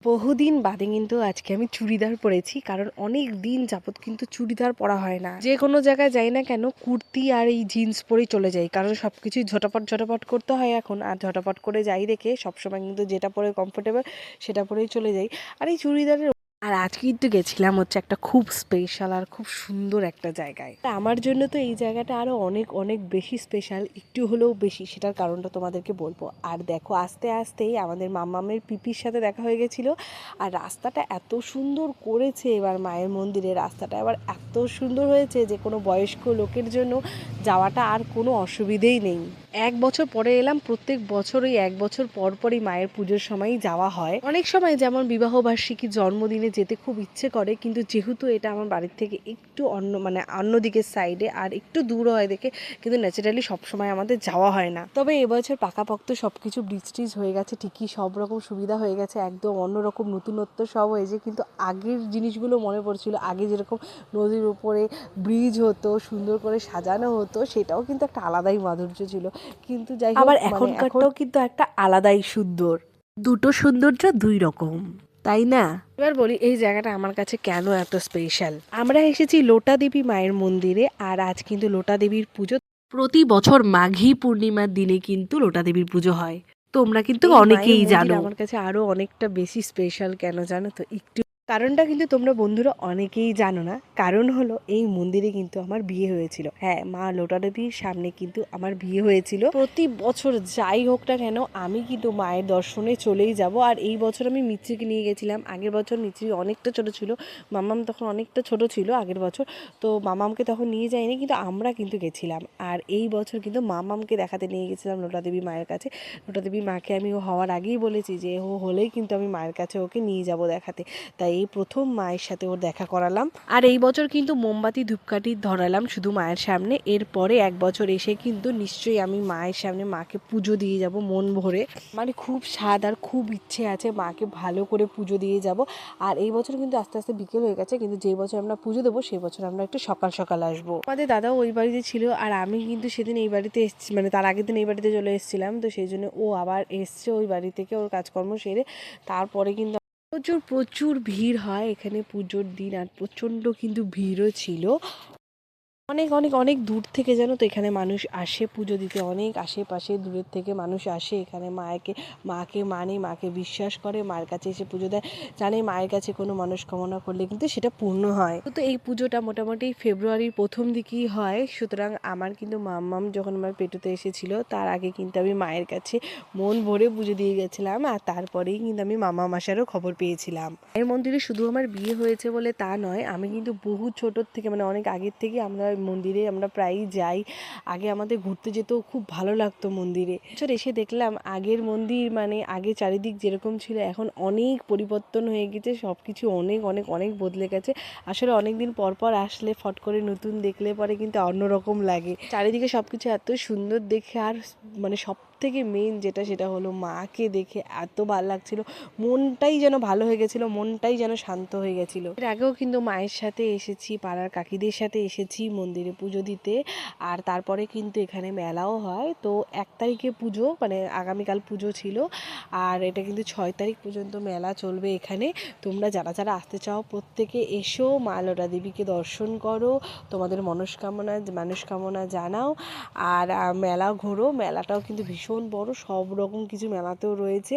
বহুদিন বাদে কিন্তু আজকে আমি চুড়িদার পরেছি, কারণ অনেক দিন যাবত কিন্তু চুড়িদার পরা হয় না। যে কোনো জায়গায় যাই না কেন কুর্তি আর এই জিন্স পরেই চলে যাই, কারণ সবকিছুই ঝটাপট ঝটাপট করতে হয় এখন। আর ঝটাপট করে যাই দেখে সবসময় কিন্তু যেটা পরে কমফোর্টেবল সেটা পরেই চলে যাই। আর এই চুড়িদারের আর আজকে কিন্তু গেছিলাম হচ্ছে একটা খুব স্পেশাল আর খুব সুন্দর একটা জায়গায়। তা আমার জন্য তো এই জায়গাটা আরো অনেক অনেক বেশি স্পেশাল, একটু হলেও বেশি। সেটার কারণটা তোমাদেরকে বলবো। আর দেখো, আস্তে আস্তেই আমাদের মাম্মামের পিপির সাথে দেখা হয়ে গেছিল। আর রাস্তাটা এত সুন্দর করেছে, এবার মায়ের মন্দিরে রাস্তাটা এবার এত সুন্দর হয়েছে যে কোনো বয়স্ক লোকের জন্য যাওয়াটা আর কোনো অসুবিধেই নেই। এক বছর পরে এলাম, প্রত্যেক বছর ওই এক বছর পর পরই মায়ের পুজোর সময়ই যাওয়া হয়। অনেক সময় যেমন বিবাহবার্ষিকী, জন্মদিনে যেতে খুব ইচ্ছে করে, কিন্তু যেহেতু এটা আমার বাড়ির থেকে একটু অন্যদিকের সাইডে আর একটু দূর হয় দেখে কিন্তু ন্যাচারালি সবসময় আমাদের যাওয়া হয় না। তবে এবছর পাকাপোক্ত সব কিছু ব্রিজ ট্রিজ হয়ে গেছে, ঠিকই সব রকম সুবিধা হয়ে গেছে, একদম অন্যরকম নতুনত্ব সব হয়েছে। কিন্তু আগের জিনিসগুলো মনে পড়ছিল, আগে যেরকম নদীর উপরে ব্রিজ হতো, সুন্দর করে সাজানো হতো, সেটাও কিন্তু একটা আলাদাই মাধুর্য ছিল। কিন্তু যাই হোক, আবার এখনকারটাও কিন্তু একটা আলাদাই সুন্দর। দুটো সৌন্দর্য দুই রকম, তাই না? এবার বলি এই জায়গাটা আমার কাছে কেন এত স্পেশাল। আমরা এসেছি লোটা দেবী মায়ের মন্দিরে, আর আজ কিন্তু লোটা দেবীর পুজো। প্রতি বছর মাঘী পূর্ণিমার দিনে কিন্তু লোটা দেবীর পুজো হয়, তোমরা কিন্তু অনেকেই জানো। আমার কাছে আরো অনেকটা বেশি স্পেশাল কেন জানো তো? একটু কারণটা কিন্তু তোমরা বন্ধুরা অনেকেই জানো না। কারণ হলো এই মন্দিরে কিন্তু আমার বিয়ে হয়েছিল। হ্যাঁ, মা লোটা দেবীর সামনে কিন্তু আমার বিয়ে হয়েছিল। প্রতি বছর যাই হোক না কেন আমি কিন্তু মায়ের দর্শনে চলেই যাব। আর এই বছর আমি মিত্রিকে নিয়ে গেছিলাম। আগের বছর মিত্রি অনেকটা ছোট ছিল, মামাম তখন অনেকটা ছোট ছিল আগের বছর, তো মামামকে তখন নিয়ে যাইনি, কিন্তু আমরা কিন্তু গেছিলাম। আর এই বছর কিন্তু মামামকে দেখাতে নিয়ে গেছিলাম লোটা দেবী মায়ের কাছে। লোটা দেবী মাকে আমি ও হওয়ার আগেই বলেছি যে ও হলেই কিন্তু আমি মায়ের কাছে ওকে নিয়ে যাব দেখাতে। তাই এই প্রথম মায়ের সাথে ওর দেখা করালাম। আর এই বছর কিন্তু মোমবাতি ধূপকাঠি ধরালাম শুধু মায়ের সামনে। এরপরে এক বছর এসে কিন্তু নিশ্চয়ই আমি মায়ের সামনে মাকে পুজো দিয়ে যাব মন ভরে। মানে খুব স্বাদ আর খুব ইচ্ছে আছে মাকে ভালো করে পুজো দিয়ে যাব। আর এই বছর কিন্তু আস্তে আস্তে বিকেল হয়ে গেছে, কিন্তু যে বছর আমরা পুজো দেবো সেই বছর আমরা একটু সকাল সকাল আসবো। আমাদের দাদাও ওই বাড়িতে ছিল, আর আমি কিন্তু সেদিন এই বাড়িতে এসেছি, মানে তার আগের দিন এই বাড়িতে চলে এসেছিলাম। তো সেই জন্য ও আবার এসছে ওই বাড়ি থেকে ওর কাজকর্ম সেরে। তারপরে কিন্তু প্রচুর প্রচুর ভিড় হয় এখানে পুজোর দিন, আর প্রচণ্ড কিন্তু ভিড়ও ছিল। অনেক অনেক অনেক দূর থেকে জানো তো এখানে মানুষ আসে পুজো দিতে, অনেক আশেপাশে দূরের থেকে মানুষ আসে এখানে মাকে মানে, মাকে বিশ্বাস করে, মায়ের কাছে এসে পুজো দেয়, জানে মায়ের কাছে কোনো মনস্কামনা করলে কিন্তু সেটা পূর্ণ হয়। তো এই পুজোটা মোটামুটি ফেব্রুয়ারির প্রথম দিকেই হয়। সুতরাং আমার কিন্তু মাম্মাম যখন আমার পেটুতে এসেছিল তার আগে কিন্তু আমি মায়ের কাছে মন ভরে পুজো দিয়ে গেছিলাম, আর তারপরেই কিন্তু আমি মাম্মাম আসারও খবর পেয়েছিলাম। এর মন্দিরে শুধু আমার বিয়ে হয়েছে বলে তা নয়, আমি কিন্তু বহু ছোটোর থেকে, মানে অনেক আগের থেকে আমরা মন্দিরে আমরা প্রায়ই যাই। আগে আমাদের ঘুরতে যেতেও খুব ভালো লাগতো মন্দিরে। এসে দেখলাম আগের মন্দির, মানে আগে চারিদিক যেরকম ছিল এখন অনেক পরিবর্তন হয়ে গেছে, সব কিছু অনেক অনেক অনেক বদলে গেছে। আসলে অনেক দিন পর পর আসলে ফট করে নতুন দেখলে পরে কিন্তু অন্যরকম লাগে। চারিদিকে সব কিছু এত সুন্দর দেখে, আর মানে সব থেকে মেন যেটা সেটা হলো মাকে দেখে এত ভালো লাগছিল, মনটাই যেন ভালো হয়ে গেছিলো, মনটাই যেন শান্ত হয়ে গেছিলো। এর আগেও কিন্তু মায়ের সাথে এসেছি, পাড়ার কাকিদের সাথে এসেছি মন্দিরে পুজো দিতে। আর তারপরে কিন্তু এখানে মেলাও হয়। তো 1 তারিখে পুজো, মানে আগামীকাল পুজো ছিল, আর এটা কিন্তু 6 তারিখ পর্যন্ত মেলা চলবে এখানে। তোমরা যারা যারা আসতে চাও প্রত্যেকে এসো, মা লোটা দেবীকে দর্শন করো, তোমাদের মনস্কামনা জানাও, আর মেলা ঘোরো। মেলাটাও কিন্তু ভীষণ বড়, সব রকম কিছু মেলাতেও রয়েছে।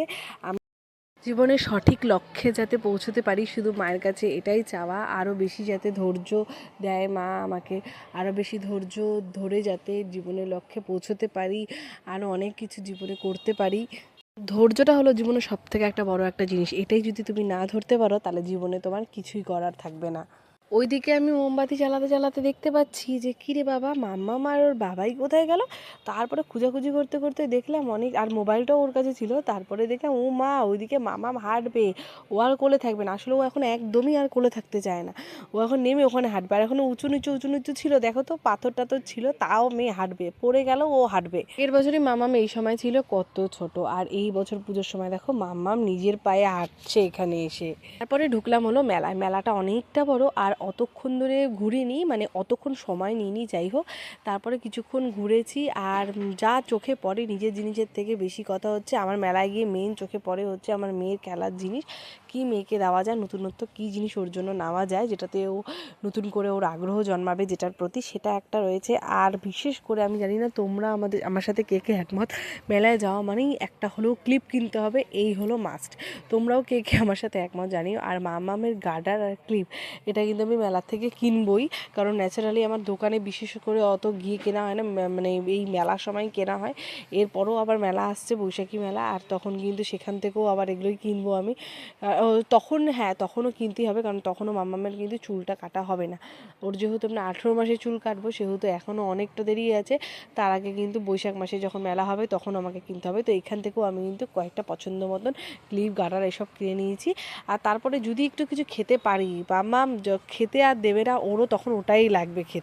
জীবনের সঠিক লক্ষ্যে যাতে পৌঁছতে পারি, শুধু মায়ের কাছে এটাই চাওয়া। আরও বেশি যাতে ধৈর্য দেয় মা আমাকে, আরও বেশি ধৈর্য ধরে যাতে জীবনের লক্ষ্যে পৌঁছতে পারি, আরও অনেক কিছু জীবনে করতে পারি। ধৈর্যটা হলো জীবনের সবথেকে একটা বড় একটা জিনিস। এটাই যদি তুমি না ধরতে পারো তাহলে জীবনে তোমার কিছুই করার থাকবে না। ওইদিকে আমি মোমবাতি জ্বালাতে জ্বালাতে দেখতে পাচ্ছি যে কিরে বাবা, মাম্মাম আর ওর বাবাই কোথায় গেল। তারপরে খোঁজাখুঁজি করতে করতে দেখলাম অনেক, আর মোবাইলটাও ওর কাছে ছিল। তারপরে দেখলাম ও মা, ওইদিকে মাম্মাম হাঁটবে, ও আর কোলে থাকবে না। আসলে ও এখন একদমই আর কোলে থাকতে চায় না, ও এখন নেমে ওখানে হাঁটবে। আর এখন উঁচু নিচু ছিল, দেখো তো পাথর টাথর ছিল, তাও মেয়ে হাঁটবে, পড়ে গেল ও হাঁটবে। এর বছরই মাম্মাম এই সময় ছিল কত ছোট, আর এই বছর পুজোর সময় দেখো মাম্মাম নিজের পায়ে হাঁটছে এখানে এসে। তারপরে ঢুকলাম হলো মেলায়। মেলাটা অনেকটা বড়, আর অতক্ষণ ধরে ঘুরিনি, মানে অতক্ষণ সময় নিইনি, যাই হোক তারপরে কিছুক্ষণ ঘুরেছি। আর যা চোখে পড়ে নিজের জিনিসের থেকে বেশি কথা হচ্ছে আমার মেলায় গিয়ে মেন চোখে পড়ে হচ্ছে আমার মেয়ের খেলার জিনিস। কী মেয়েকে দেওয়া যায়, নতুনত্ব কী জিনিস ওর জন্য নেওয়া যায় যেটাতে ও নতুন করে ওর আগ্রহ জন্মাবে যেটার প্রতি, সেটা একটা রয়েছে। আর বিশেষ করে আমি জানি না তোমরা আমার সাথে কে কে একমত, মেলায় যাওয়া মানেই একটা হলেও ক্লিপ কিনতে হবে, এই হলো মাস্ট। তোমরাও কে কে আমার সাথে একমত জানিও। আর মামামের গার্ডার আর ক্লিপ এটা কিন্তু আমি মেলার থেকে কিনবই, কারণ ন্যাচারালি আমার দোকানে বিশেষ করে অত গিয়ে কেনা হয় না, মানে এই মেলার সময় কেনা হয়। এরপরও আবার মেলা আসছে, বৈশাখী মেলা, আর তখন কিন্তু সেখান থেকেও আবার এগুলোই কিনবো আমি। তখন হ্যাঁ, তখনও কিনতেই হবে, কারণ তখনও মাম্মামের কিন্তু চুলটা কাটা হবে না। ওর যেহেতু আমরা 18 মাসে চুল কাটবো, সেহেতু এখনও অনেকটা দেরি আছে। তার আগে কিন্তু বৈশাখ মাসে যখন মেলা হবে তখন আমাকে কিনতে হবে। তো এখান থেকেও আমি কিন্তু কয়েকটা পছন্দ মতন ক্লিপ, গার্ডার এসব কিনে নিয়েছি। আর তারপরে যদি একটু কিছু খেতে পারি, মাম্মাম খেতে আর দেবে না, ওরও তখন ওটাই লাগবে খেতে।